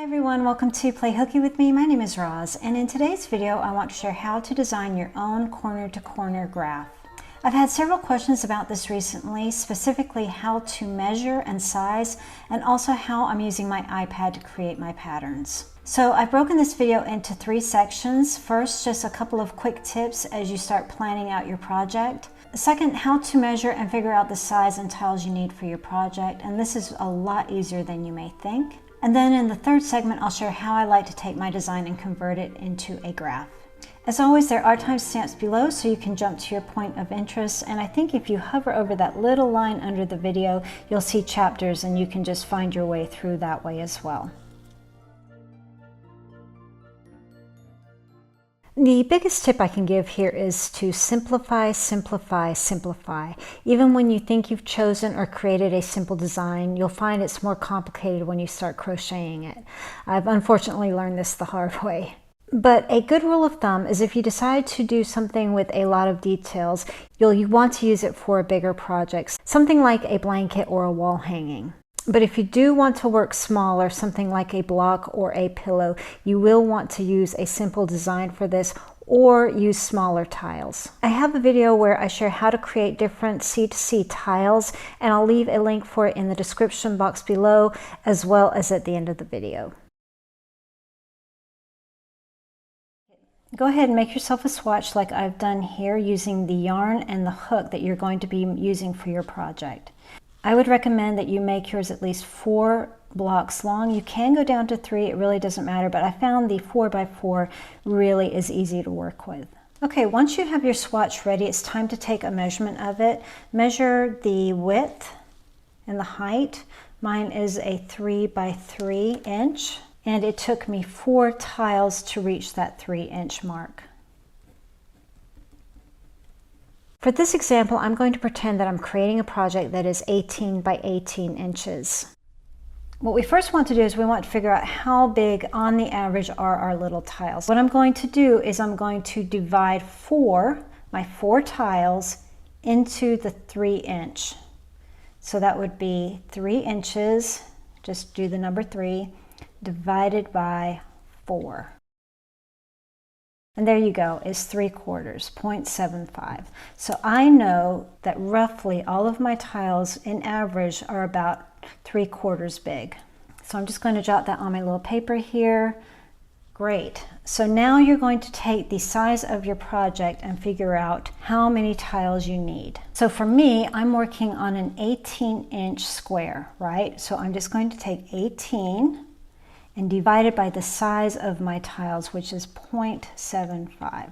Hi everyone, welcome to Play Hooky with me. My name is Roz, and in today's video I want to share how to design your own corner-to-corner graph. I've had several questions about this recently, specifically how to measure and size, and also how I'm using my iPad to create my patterns. So I've broken this video into 3 sections. First, just a couple of quick tips as you start planning out your project. Second, how to measure and figure out the size and tiles you need for your project, and this is a lot easier than you may think. And then in the third segment, I'll share how I like to take my design and convert it into a graph. As always, there are timestamps below so you can jump to your point of interest, and I think if you hover over that little line under the video, you'll see chapters and you can just find your way through that way as well. The biggest tip I can give here is to simplify, simplify, simplify. Even when you think you've chosen or created a simple design, you'll find it's more complicated when you start crocheting it. I've unfortunately learned this the hard way. But a good rule of thumb is if you decide to do something with a lot of details, you'll want to use it for bigger projects, something like a blanket or a wall hanging. But if you do want to work smaller, something like a block or a pillow, you will want to use a simple design for this or use smaller tiles. I have a video where I share how to create different C2C tiles, and I'll leave a link for it in the description box below as well as at the end of the video. Go ahead and make yourself a swatch like I've done here using the yarn and the hook that you're going to be using for your project. I would recommend that you make yours at least 4 blocks long. You can go down to 3, it really doesn't matter, but I found the 4x4 really is easy to work with. Okay, once you have your swatch ready, it's time to take a measurement of it. Measure the width and the height. Mine is a 3x3 inch, and it took me 4 tiles to reach that 3-inch mark. For this example, I'm going to pretend that I'm creating a project that is 18 by 18 inches. What we first want to do is we want to figure out how big on the average are our little tiles. What I'm going to do is I'm going to divide my 4 tiles into the 3-inch. So that would be 3 inches, just do the number 3, divided by 4. And there you go, is 3/4, 0.75. So I know that roughly all of my tiles in average are about 3/4 big. So I'm just going to jot that on my little paper here. Great. So now you're going to take the size of your project and figure out how many tiles you need. So for me, I'm working on an 18-inch square, right? So I'm just going to take 18 and divide it by the size of my tiles, which is 0.75.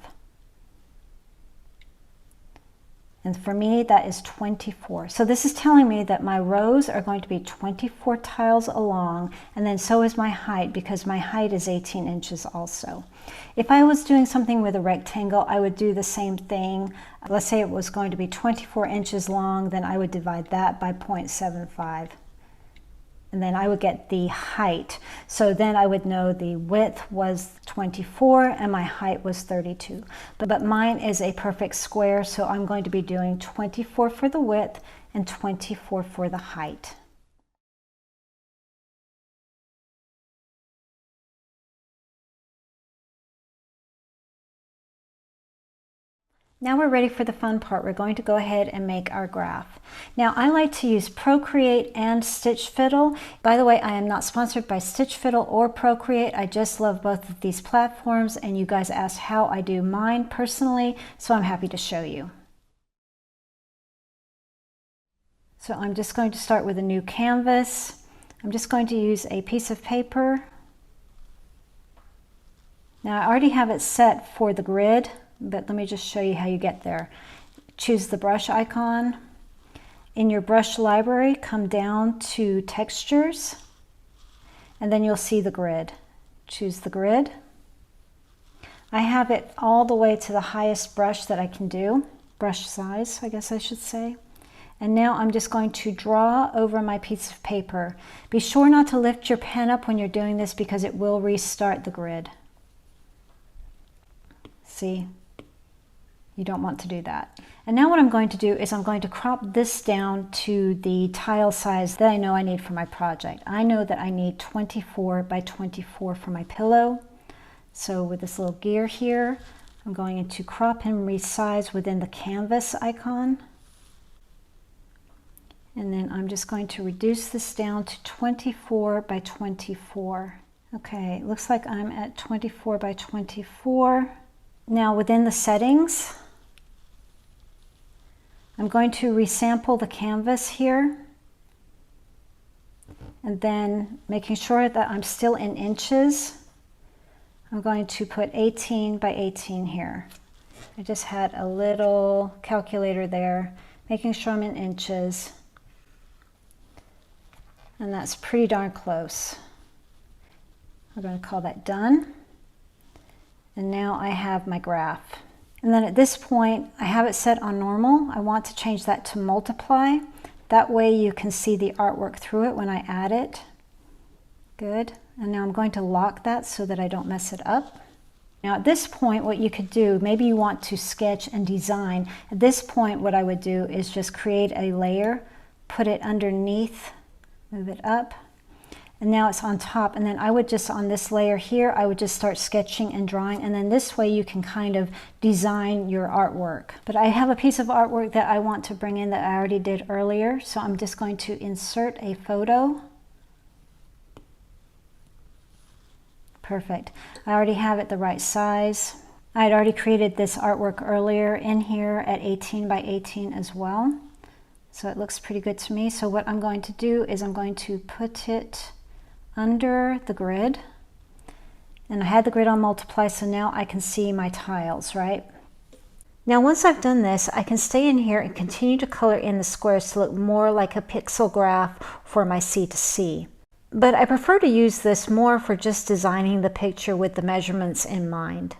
And for me, that is 24. So this is telling me that my rows are going to be 24 tiles along, and then so is my height, because my height is 18 inches also. If I was doing something with a rectangle, I would do the same thing. Let's say it was going to be 24 inches long, then I would divide that by 0.75. And then I would get the height. So then I would know the width was 24 and my height was 32. But mine is a perfect square, so I'm going to be doing 24 for the width and 24 for the height. Now we're ready for the fun part. We're going to go ahead and make our graph. Now I like to use Procreate and Stitch Fiddle. By the way, I am not sponsored by Stitch Fiddle or Procreate. I just love both of these platforms, and you guys asked how I do mine personally, so I'm happy to show you. So I'm just going to start with a new canvas. I'm just going to use a piece of paper. Now I already have it set for the grid, but let me just show you how you get there. Choose the brush icon. In your brush library, come down to textures, and then you'll see the grid. Choose the grid. I have it all the way to the highest brush that I can do, brush size, I guess I should say. And now I'm just going to draw over my piece of paper. Be sure not to lift your pen up when you're doing this because it will restart the grid. See? You don't want to do that. And now what I'm going to do is I'm going to crop this down to the tile size that I know I need for my project. I know that I need 24 by 24 for my pillow. So with this little gear here, I'm going to crop and resize within the canvas icon. And then I'm just going to reduce this down to 24 by 24. Okay, it looks like I'm at 24 by 24. Now within the settings, I'm going to resample the canvas here, and then making sure that I'm still in inches, I'm going to put 18 by 18 here. I just had a little calculator there, making sure I'm in inches, and that's pretty darn close. We're going to call that done. And now I have my graph. And then at this point, I have it set on normal. I want to change that to multiply. That way you can see the artwork through it when I add it. Good. And now I'm going to lock that so that I don't mess it up. Now at this point, what you could do, maybe you want to sketch and design. At this point, what I would do is just create a layer, put it underneath, move it up, and now it's on top. And then I would just, on this layer here, I would just start sketching and drawing, and then this way you can kind of design your artwork. But I have a piece of artwork that I want to bring in that I already did earlier, so I'm just going to insert a photo. Perfect. I already have it the right size. I had already created this artwork earlier in here at 18 by 18 as well. So it looks pretty good to me. So what I'm going to do is I'm going to put it under the grid, and I had the grid on multiply, so now I can see my tiles, right? Now once I've done this, I can stay in here and continue to color in the squares to look more like a pixel graph for my C2C. But I prefer to use this more for just designing the picture with the measurements in mind.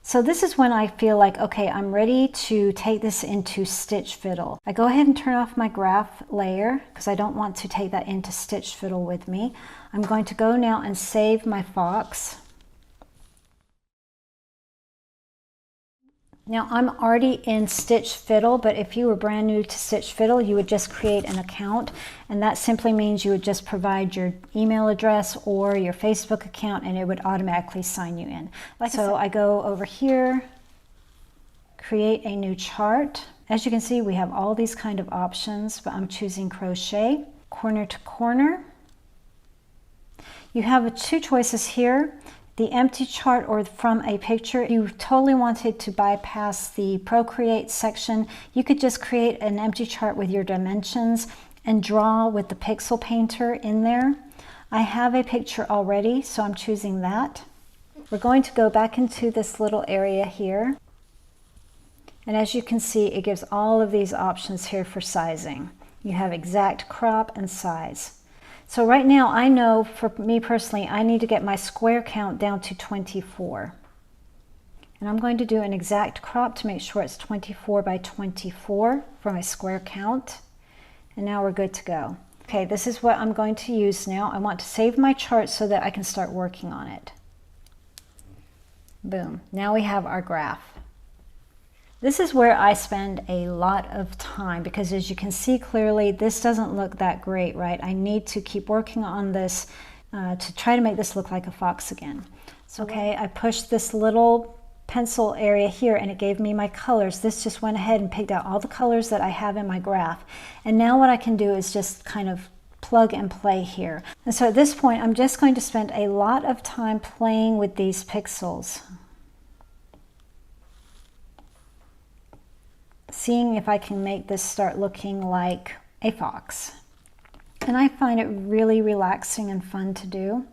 So this is when I feel like, okay, I'm ready to take this into Stitch Fiddle. I go ahead and turn off my graph layer because I don't want to take that into Stitch Fiddle with me. I'm going to go now and save my fox. Now I'm already in Stitch Fiddle, but if you were brand new to Stitch Fiddle, you would just create an account, and that simply means you would just provide your email address or your Facebook account and it would automatically sign you in. So I go over here, create a new chart. As you can see, we have all these kind of options, but I'm choosing crochet, corner to corner. You have two choices here. The empty chart or from a picture. If you totally wanted to bypass the Procreate section, you could just create an empty chart with your dimensions and draw with the pixel painter in there. I have a picture already, so I'm choosing that. We're going to go back into this little area here. And as you can see, it gives all of these options here for sizing. You have exact crop and size. So right now I know for me personally, I need to get my square count down to 24. And I'm going to do an exact crop to make sure it's 24 by 24 for my square count. And now we're good to go. Okay, this is what I'm going to use now. I want to save my chart so that I can start working on it. Boom, now we have our graph. This is where I spend a lot of time because as you can see clearly, this doesn't look that great, right? I need to keep working on this to try to make this look like a fox again. So, okay, I pushed this little pencil area here and it gave me my colors. This just went ahead and picked out all the colors that I have in my graph. And now what I can do is just kind of plug and play here. And so at this point, I'm just going to spend a lot of time playing with these pixels, seeing if I can make this start looking like a fox. And I find it really relaxing and fun to do.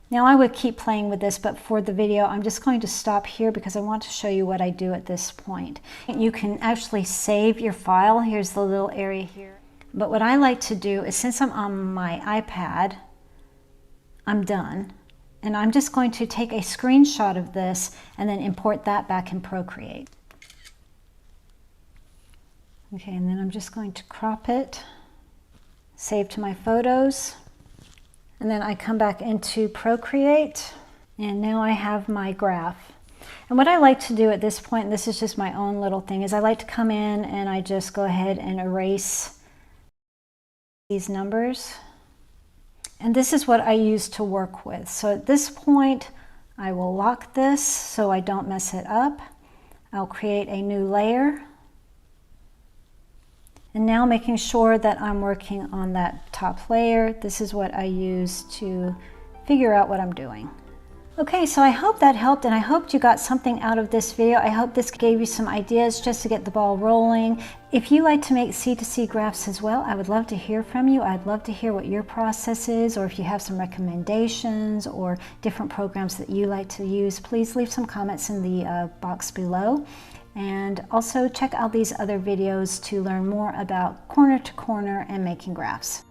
Now I would keep playing with this, but for the video, I'm just going to stop here because I want to show you what I do at this point. You can actually save your file. Here's the little area here. But what I like to do is, since I'm on my iPad, I'm done. And I'm just going to take a screenshot of this and then import that back in Procreate. Okay, and then I'm just going to crop it, save to my photos, and then I come back into Procreate, and now I have my graph. And what I like to do at this point, and this is just my own little thing, is I like to come in and I just go ahead and erase these numbers. And this is what I use to work with. So at this point, I will lock this so I don't mess it up. I'll create a new layer. And now making sure that I'm working on that top layer, this is what I use to figure out what I'm doing. Okay, so I hope that helped, and I hope you got something out of this video. I hope this gave you some ideas just to get the ball rolling. If you like to make C2C graphs as well, I would love to hear from you. I'd love to hear what your process is, or if you have some recommendations or different programs that you like to use, please leave some comments in the box below. And also check out these other videos to learn more about corner to corner and making graphs.